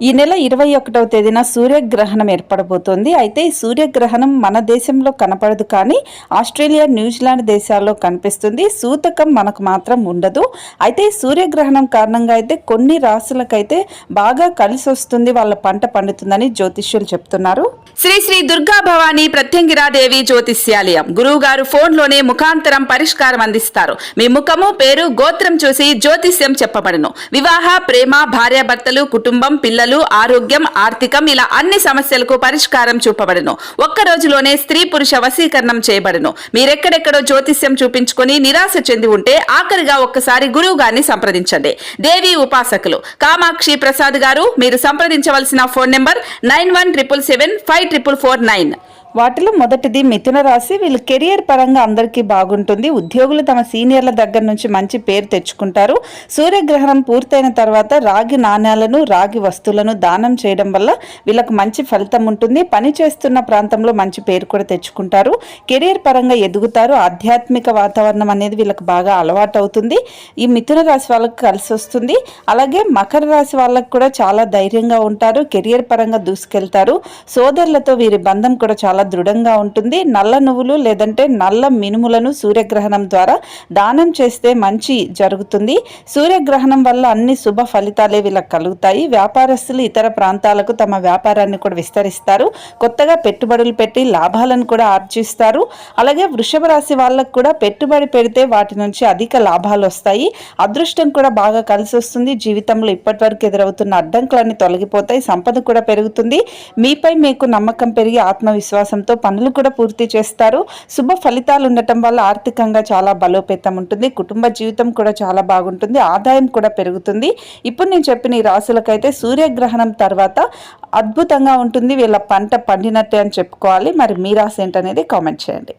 ఈ నెల 21వ తేదీన సూర్యగ్రహణం ఏర్పడబోతోంది. అయితే ఈ సూర్యగ్రహణం మన దేశంలో కనపడదు, కానీ ఆస్ట్రేలియా, న్యూజిలాండ్ దేశాల్లో కనిపిస్తుంది. సూతకం మనకు మాత్రం ఉండదు. అయితే ఈ సూర్యగ్రహణం కారణంగా అయితే కొన్ని రాశులకైతే బాగా కలిసి వస్తుంది, వాళ్ళ పంట పండుతుందని జ్యోతిష్యులు చెప్తున్నారు. శ్రీ శ్రీ దుర్గా భవానీ ప్రత్యంగిరాదేవి జ్యోతిష్యాలయం గురువు గారు ఫోన్లోనే ముఖాంతరం పరిష్కారం అందిస్తారు. మీ ముఖము, పేరు, గోత్రం చూసి జ్యోతిష్యం చెప్పబడును. వివాహ, ప్రేమ, భార్యాభర్తలు, కుటుంబం, పిల్లలు, ఆరోగ్యం, ఆర్థికం ఇలా అన్ని సమస్యలకు పరిష్కారం చూపబడును. ఒక్క రోజులోనే స్త్రీ పురుష వశీకరణం చేయబడును. మీరెక్కడెక్కడో జ్యోతిష్యం చూపించుకొని నిరాశ చెంది ఉంటే ఆఖరిగా ఒక్కసారి గురువు గారిని సంప్రదించండి. దేవి ఉపాసకులు కామాక్షి ప్రసాద్ గారు. మీరు సంప్రదించవలసిన ఫోన్ నెంబర్ 9177754449. వాటిలో మొదటిది మిథున రాశి. వీళ్ళు కెరియర్ పరంగా అందరికీ బాగుంటుంది. ఉద్యోగులు తమ సీనియర్ల దగ్గర నుంచి మంచి పేరు తెచ్చుకుంటారు. సూర్యగ్రహణం పూర్తయిన తర్వాత రాగి నాణ్యాలను, రాగి వస్తువులను దానం చేయడం వల్ల వీళ్ళకు మంచి ఫలితం ఉంటుంది. పని చేస్తున్న ప్రాంతంలో మంచి పేరు కూడా తెచ్చుకుంటారు. కెరియర్ పరంగా ఎదుగుతారు. ఆధ్యాత్మిక వాతావరణం అనేది వీళ్ళకి బాగా అలవాటు అవుతుంది. ఈ మిథున రాశి వాళ్ళకి కలిసి వస్తుంది. అలాగే మకర రాశి వాళ్ళకి కూడా చాలా ధైర్యంగా ఉంటారు. కెరియర్ పరంగా దూసుకెళ్తారు. సోదరులతో వీరి బంధం కూడా చాలా దృఢంగా ఉంటుంది. నల్ల నువ్వులు లేదంటే నల్ల మినుములను సూర్యగ్రహణం ద్వారా దానం చేస్తే మంచి జరుగుతుంది. సూర్యగ్రహణం వల్ల అన్ని శుభ ఫలితాలే వీళ్ళకి కలుగుతాయి. వ్యాపారస్తులు ఇతర ప్రాంతాలకు తమ వ్యాపారాన్ని కూడా విస్తరిస్తారు. కొత్తగా పెట్టుబడులు పెట్టి లాభాలను కూడా ఆర్జిస్తారు. అలాగే వృషభ రాశి వాళ్ళకు కూడా పెట్టుబడి పెడితే వాటి నుంచి అధిక లాభాలు వస్తాయి. అదృష్టం కూడా బాగా కలిసి వస్తుంది. జీవితంలో ఇప్పటి వరకు ఎదురవుతున్న అడ్డంకులన్నీ తొలగిపోతాయి. సంపద కూడా పెరుగుతుంది. మీపై మీకు నమ్మకం పెరిగి ఆత్మవిశ్వాసంతో పనులు కూడా పూర్తి చేస్తారు. శుభ ఫలితాలు ఉండటం వల్ల ఆర్థికంగా చాలా బలోపేతం ఉంటుంది. కుటుంబ జీవితం కూడా చాలా బాగుంటుంది. ఆదాయం కూడా పెరుగుతుంది. ఇప్పుడు నేను చెప్పిన ఈ రాశులకైతే సూర్యగ్రహణం తర్వాత అద్భుతంగా ఉంటుంది. వీళ్ళ పంట పండినట్టే అని చెప్పుకోవాలి. మరి మీ రాశి ఏంటనేది కామెంట్ చేయండి.